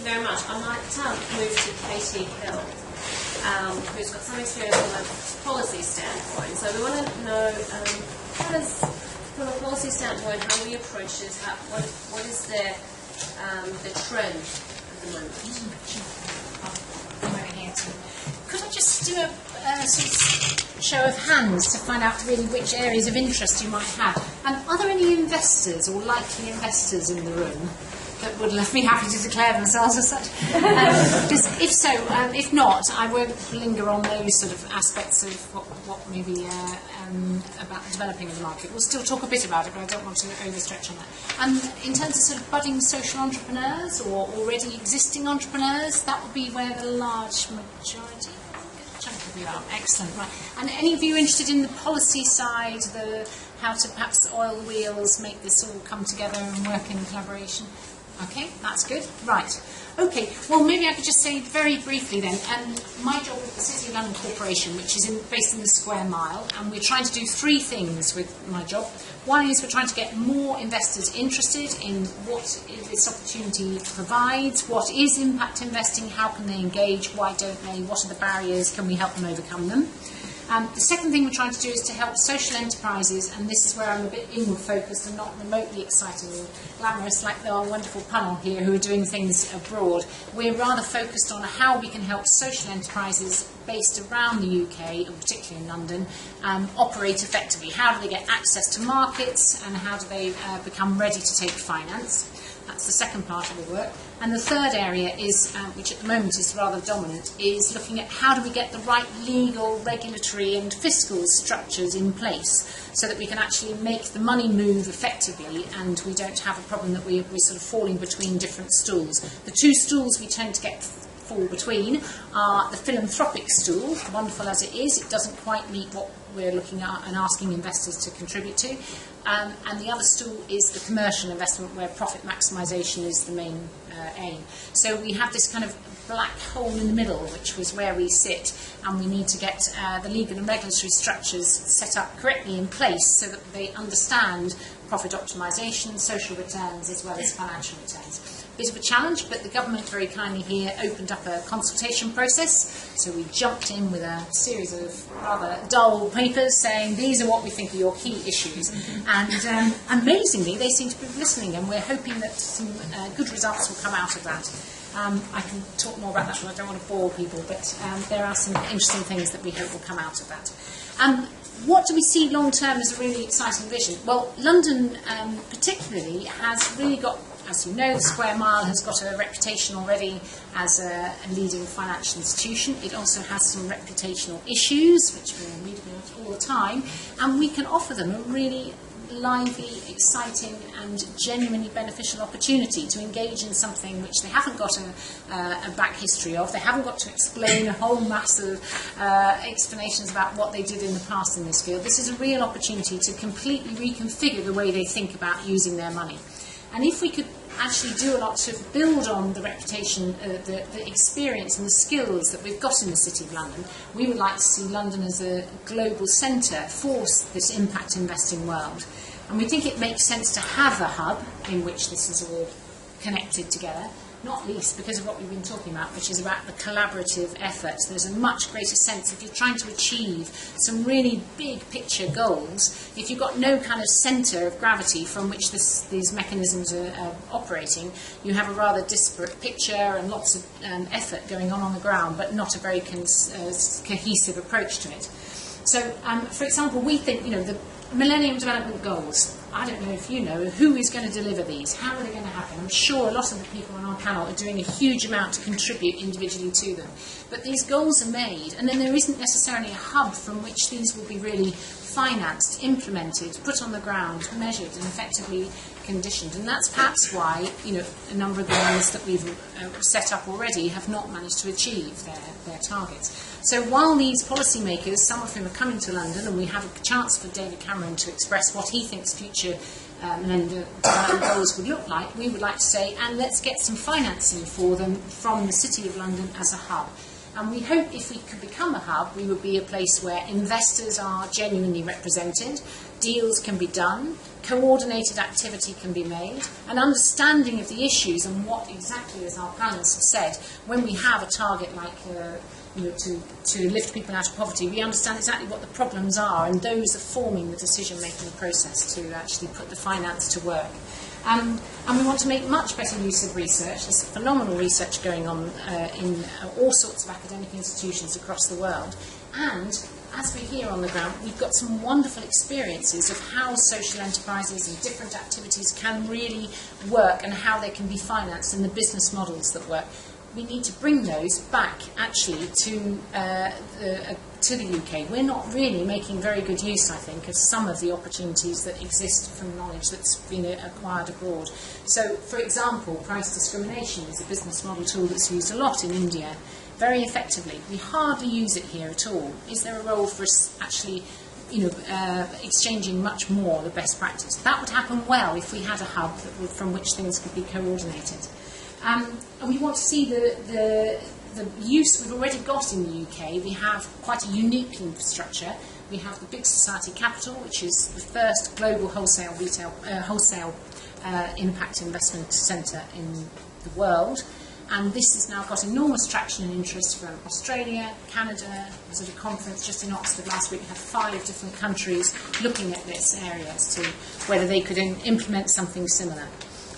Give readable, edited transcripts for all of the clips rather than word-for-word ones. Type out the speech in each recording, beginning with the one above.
very much. I might move to Katie Hill, who's got some experience from a policy standpoint. So we want to know, how does, from a policy standpoint, how we approach this, what is the trend at the moment? Could I just do a sort of show of hands to find out really which areas of interest you might have? And are there any investors or likely investors in the room that would be happy to declare themselves as such? If so, if not, I won't linger on those sort of aspects of what maybe about developing of the market. We'll still talk a bit about it, but I don't want to overstretch on that. In terms of sort of budding social entrepreneurs or already existing entrepreneurs, that would be where the large majority. Chunk of you are. Excellent. Right. And any of you interested in the policy side, how to perhaps oil the wheels, make this all come together and work in collaboration? Okay, that's good. Right. Okay, well, maybe I could just say very briefly then, my job with the City of London Corporation, which is based in the Square Mile, and we're trying to do three things with my job. One is we're trying to get more investors interested in what this opportunity provides, what is impact investing, how can they engage, why don't they, what are the barriers, can we help them overcome them? The second thing we're trying to do is to help social enterprises, and this is where I'm a bit inward focused and not remotely exciting or glamorous like our wonderful panel here who are doing things abroad. We're rather focused on how we can help social enterprises based around the UK, and particularly in London, operate effectively. How do they get access to markets and how do they become ready to take finance? That's the second part of the work. And the third area is, which at the moment is rather dominant, is looking at how do we get the right legal, regulatory and fiscal structures in place so that we can actually make the money move effectively and we don't have a problem that we're sort of falling between different stools. The two stools we tend to fall between are the philanthropic stool, wonderful as it is, it doesn't quite meet what we're looking at and asking investors to contribute to. And the other stool is the commercial investment where profit maximisation is the main aim. So we have this kind of black hole in the middle, which was where we sit, and we need to get the legal and regulatory structures set up correctly in place so that they understand profit optimisation, social returns as well as financial returns. Bit of a challenge, but the government very kindly here opened up a consultation process, so we jumped in with a series of rather dull papers saying these are what we think are your key issues, and amazingly they seem to be listening, and we're hoping that some good results will come out of that. I can talk more about that, but I don't want to bore people, but there are some interesting things that we hope will come out of that. What do we see long term as a really exciting vision? Well, London particularly has really got, as you know, the Square Mile has got a reputation already as a leading financial institution. It also has some reputational issues, which we're reading about all the time, and we can offer them a really lively, exciting and genuinely beneficial opportunity to engage in something which they haven't got a back history of. They haven't got to explain a whole mass of explanations about what they did in the past in this field. This is a real opportunity to completely reconfigure the way they think about using their money. And if we could actually do a lot to build on the reputation, the experience and the skills that we've got in the City of London, we would like to see London as a global centre for this impact investing world. And we think it makes sense to have a hub in which this is all connected together, not least because of what we've been talking about, which is about the collaborative effort. There's a much greater sense if you're trying to achieve some really big picture goals. If you've got no kind of centre of gravity from which these mechanisms are operating, you have a rather disparate picture and lots of effort going on the ground, but not a very cohesive approach to it. So, for example, we think, the Millennium Development Goals, I don't know if you know, who is going to deliver these? How are they going to happen? I'm sure a lot of the people on our panel are doing a huge amount to contribute individually to them. But these goals are made, and then there isn't necessarily a hub from which these will be really financed, implemented, put on the ground, measured and effectively conditioned. And that's perhaps why, a number of the ones that we've set up already have not managed to achieve their targets. So while these policymakers, some of whom are coming to London, and we have a chance for David Cameron to express what he thinks future Millennium Development Goals would look like, we would like to say, and let's get some financing for them from the City of London as a hub. And we hope if we could become a hub, we would be a place where investors are genuinely represented, deals can be done, coordinated activity can be made, an understanding of the issues and what exactly, as our panelists have said, when we have a target like to lift people out of poverty, we understand exactly what the problems are, and those are forming the decision-making process to actually put the finance to work. And we want to make much better use of research. There's phenomenal research going on in all sorts of academic institutions across the world. And as we're here on the ground, we've got some wonderful experiences of how social enterprises and different activities can really work and how they can be financed and the business models that work. We need to bring those back, actually, to the UK. We're not really making very good use, I think, of some of the opportunities that exist from knowledge that's been acquired abroad. So, for example, price discrimination is a business model tool that's used a lot in India, very effectively. We hardly use it here at all. Is there a role for us actually exchanging much more the best practice? That would happen well if we had a hub from which things could be coordinated. And we want to see the use we've already got in the UK. We have quite a unique infrastructure. We have the Big Society Capital, which is the first global wholesale impact investment centre in the world. And this has now got enormous traction and interest from Australia, Canada. I was at a conference just in Oxford last week. We had 5 different countries looking at this area as to whether they could implement something similar.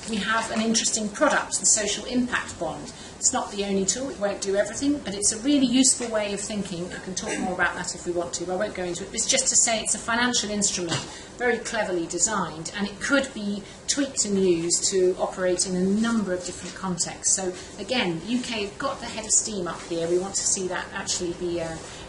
We have an interesting product, the social impact bond. It's not the only tool, it won't do everything, but it's a really useful way of thinking. I can talk more about that if we want to, but I won't go into it. It's just to say it's a financial instrument, very cleverly designed, and it could be tweaked and used to operate in a number of different contexts. So again, the UK have got the head of steam up here. We want to see that actually be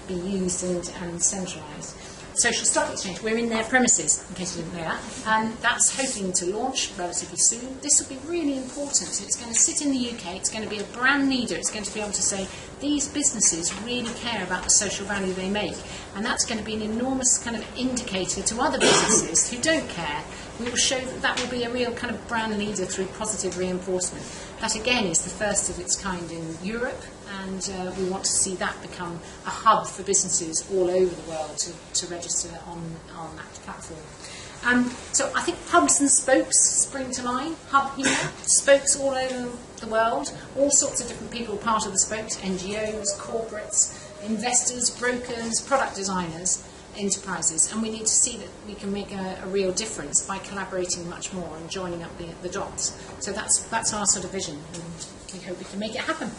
used and centralised. Social Stock Exchange, we're in their premises, in case you didn't know that, and that's hoping to launch relatively soon. This will be really important. It's going to sit in the UK, it's going to be a brand leader, it's going to be able to say, these businesses really care about the social value they make, and that's going to be an enormous kind of indicator to other businesses who don't care. We will show that that will be a real kind of brand leader through positive reinforcement. That again is the first of its kind in Europe, and we want to see that become a hub for businesses all over the world to register on that platform. So I think hubs and spokes spring to mind. Hub here, spokes all over the world, all sorts of different people part of the spokes, NGOs, corporates, investors, brokers, product designers, enterprises, and we need to see that we can make a real difference by collaborating much more and joining up the dots. So that's our sort of vision, and we hope we can make it happen.